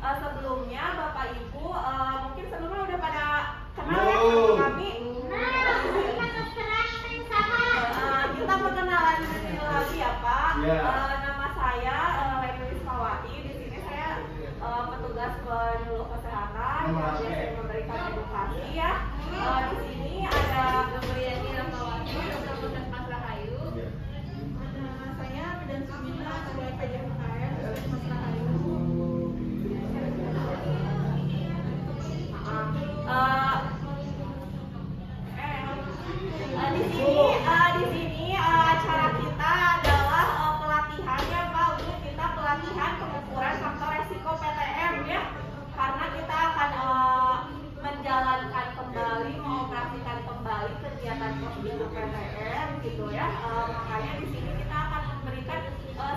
Sebelumnya Bapak Ibu mungkin sebelumnya udah pada kenal ya sama kami. Kita perkenalan dulu lagi ya Pak. Nama saya Leni Wismawati. Di sini saya petugas penyuluh kesehatan yang biasa memberikan edukasi ya. Di sini ada Gabrieli Rahmawati, Dr. Puskesmas Rahayu. Saya Bidan Sumina, Ketua PJKM Puskesmas Rahayu. Di sini acara kita adalah pelatihan ya Pak, untuk kita pelatihan pengukuran faktor resiko PTM ya, karena kita akan menjalankan kembali, mengoperasikan kembali kegiatan prosedur PTM gitu ya. Makanya di sini kita akan memberikan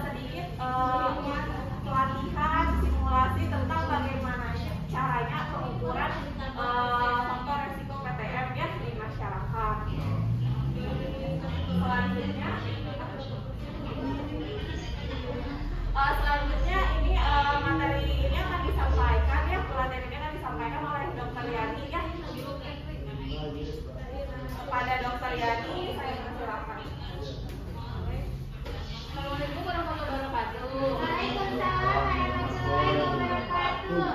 sedikit pelatihan simulasi tentang bagaimana caranya pengukuran faktor resiko PTM ya di masyarakat. Selanjutnya ini materi ini akan disampaikan ya, pelatihan ini akan disampaikan oleh Dr. Yani ya. Kepada Dr. Yani saya persilakan. Assalamualaikum warahmatullahi wabarakatuh. Waalaikumsalam warahmatullahi wabarakatuh.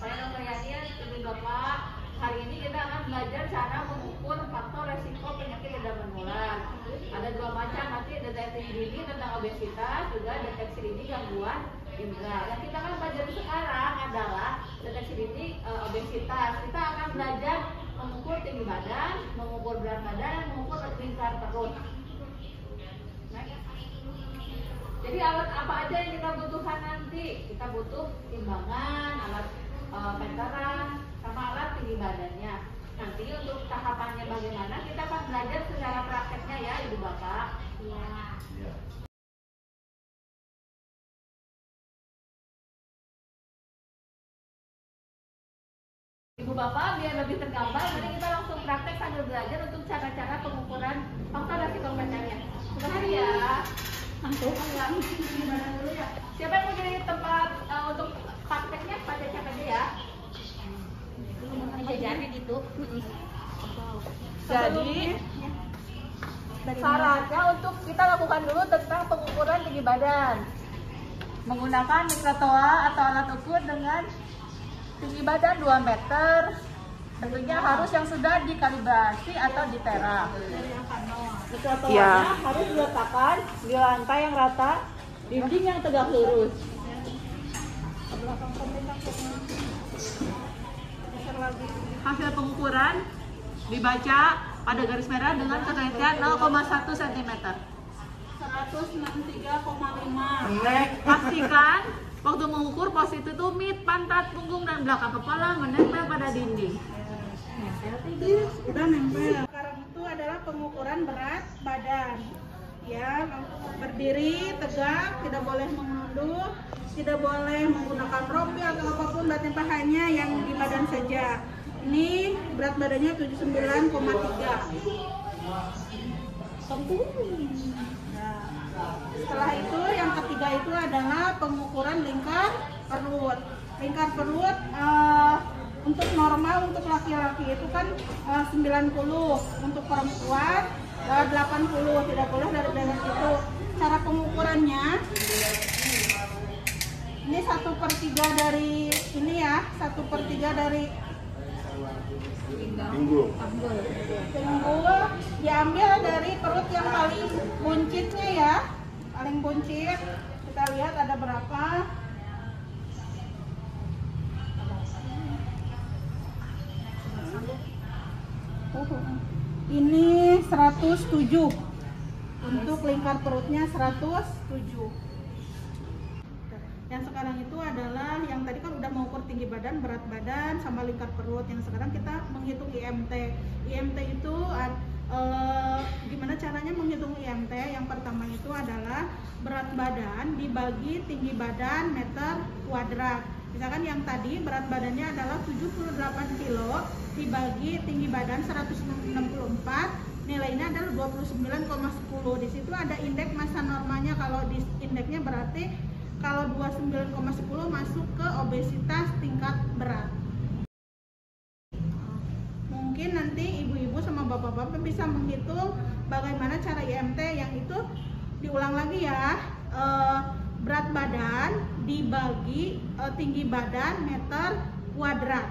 Saya Dr. Yani ya, Ibu Bapak. Hari ini kita akan belajar cara mengukur faktor resiko penyakit lidah menular. Ada dua macam, nanti deteksi dini tentang obesitas, juga deteksi dini gangguan indera. Yang kita akan belajar sekarang adalah deteksi dini obesitas. Kita akan belajar mengukur tinggi badan, mengukur berat badan, dan mengukur lingkar perut. Jadi alat apa aja yang kita butuhkan nanti? Kita butuh timbangan, alat meteran, sama alat tinggi badannya. Nanti untuk tahapannya bagaimana kita akan belajar secara prakteknya ya Ibu Bapak. Ya. Ibu Bapak biar lebih tergambar, mari kita langsung praktek sambil belajar untuk cara-cara pengukuran faktor resiko PTM. Sebentar ya. Langsung enggak gimana dulu ya. Siapa yang mau jadi tempat untuk prakteknya? Pak Cecep aja ya. Jadi gitu. Jadi syaratnya untuk kita lakukan dulu tentang pengukuran tinggi badan menggunakan mikrotoa atau alat ukur dengan tinggi badan 2 meter. Tentunya harus yang sudah dikalibrasi atau diterap. Mikrotoanya harus diletakkan di lantai yang rata, dinding yang tegak lurus. Hasil pengukuran dibaca pada garis merah dengan ketelitian 0,1 cm. 163,5. Pastikan waktu mengukur posisi tumit, pantat, punggung, dan belakang kepala menempel pada dinding. Sudah nempel. Sekarang itu adalah pengukuran berat badan. Ya, berdiri tegak, tidak boleh menunduk, tidak boleh menggunakan rompi atau apapun, berarti pahanya yang di badan saja. Ini berat badannya 79,3. Nah, setelah itu yang ketiga itu adalah pengukuran lingkar perut. Lingkar perut untuk normal untuk laki-laki itu kan 90, untuk perempuan 80, tidak boleh dari itu. Cara pengukurannya ini 1/3 dari ini ya, 1/3 dari pinggul diambil dari perut yang paling buncitnya ya, paling buncit. Kita lihat ada berapa. Ini 107 untuk lingkar perutnya 107. Yang sekarang itu adalah yang tadi kan udah mengukur tinggi badan, berat badan, sama lingkar perut. Yang sekarang kita menghitung IMT. IMT itu gimana caranya menghitung IMT? Yang pertama itu adalah berat badan dibagi tinggi badan meter kuadrat. Misalkan yang tadi berat badannya adalah 78 kilo dibagi tinggi badan 164, nilainya adalah 29,10. Di situ ada indeks massa normalnya. Kalau di indeksnya berarti kalau 29,10 masuk ke obesitas tingkat berat. Mungkin nanti ibu-ibu sama bapak-bapak bisa menghitung bagaimana cara IMT, yang itu diulang lagi ya, berat badan dibagi tinggi badan meter kuadrat.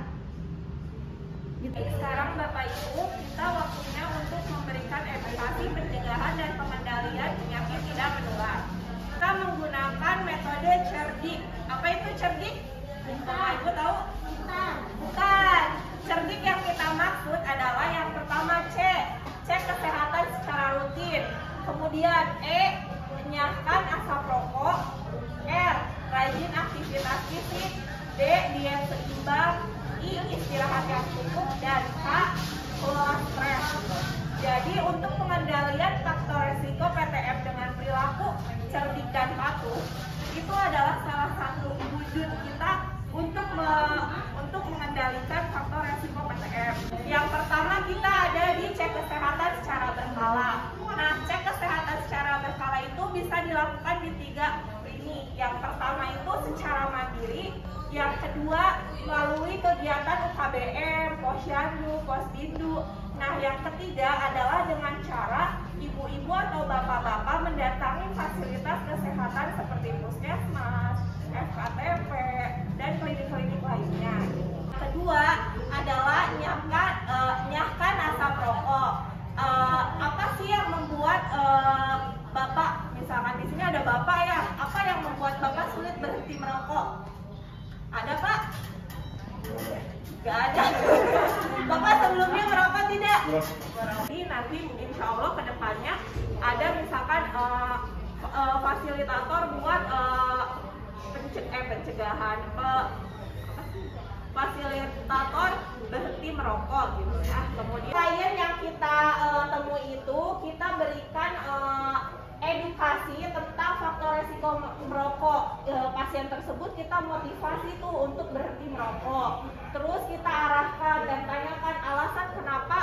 Gitu. Sekarang Bapak Ibu, kita waktunya untuk memberikan edukasi pencegahan dan pengendalian penyakit tidak menular. Kita menggunakan metode cerdik. Apa itu cerdik? Bapak Ibu tahu? Bukan. Cerdik yang kita maksud adalah yang pertama cek kesehatan secara rutin. Kemudian enyahkan asap rokok. R, rajin aktivitas fisik. D, diet seimbang. I, istirahat yang cukup. Dan K, kelola stres. Jadi untuk pengendalian faktor resiko PTM dengan perilaku cerdik dan patuh, itu adalah salah satu wujud kita untuk mengendalikan faktor resiko PTM. Yang pertama kita ada di cek kesehatan secara berkala. Nah, cek kesehatan secara berkala itu bisa dilakukan di 3 lini. Yang pertama itu secara mandiri, yang kedua melalui kegiatan UKBM, Posyandu, Posdindu. Nah, yang ketiga adalah dengan cara ibu-ibu atau bapak-bapak mendatangi fasilitas kesehatan seperti puskesmas, FKTP, dan klinik-klinik lainnya. Kedua adalah nyahkan asap rokok. Apa sih yang membuat bapak, misalkan di sini ada bapak ya, apa yang membuat bapak sulit berhenti merokok? Ada Pak? Gak ada. Bapak sebelumnya merokok tidak? Nanti insya Allah kedepannya ada misalkan fasilitator buat pencegahan, fasilitator berhenti merokok gitu ya. Kemudian klien yang kita temui itu kita berikan edukasi tentang faktor resiko merokok. Pasien tersebut kita motivasi tuh untuk berhenti merokok. Terus kita arahkan dan tanyakan alasan kenapa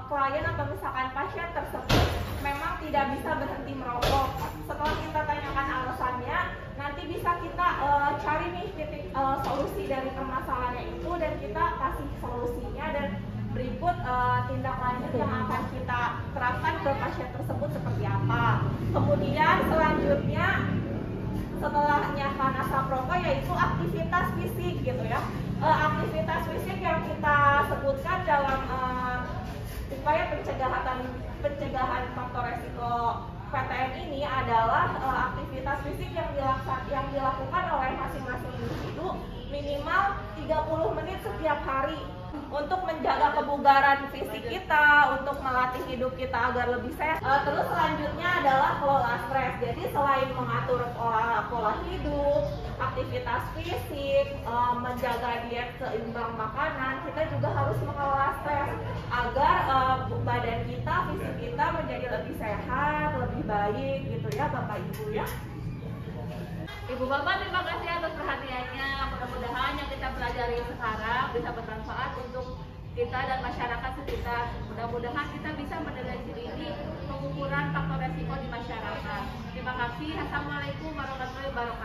klien atau misalkan pasien tersebut memang tidak bisa berhenti merokok. Setelah kita tanyakan alasannya, nanti bisa kita cari nih titik solusi dari permasalahannya itu, dan kita kasih solusinya dan berikut tindak lanjut yang akan kita terapkan ke pasien tersebut seperti apa. Kemudian selanjutnya setelahnya asap rokok yaitu aktivitas fisik gitu ya. Aktivitas fisik yang kita sebutkan dalam upaya pencegahan faktor resiko PTM ini adalah aktivitas fisik yang dilakukan oleh masing-masing individu minimal 30 menit setiap hari untuk menjaga kebugaran fisik kita, untuk melatih hidup kita agar lebih sehat. Terus selanjutnya adalah kelola stres. Jadi selain mengatur pola hidup, aktivitas fisik, menjaga diet seimbang makanan, kita juga harus mengelola stres agar badan kita, fisik kita menjadi lebih sehat, lebih baik gitu ya Bapak Ibu ya. Ibu Bapak, terima kasih atas perhatiannya. Mudah-mudahan yang kita pelajari sekarang bisa bermanfaat untuk kita dan masyarakat sekitar. Mudah-mudahan kita bisa mendeteksi ini pengukuran faktor resiko di masyarakat. Terima kasih. Assalamualaikum warahmatullahi wabarakatuh.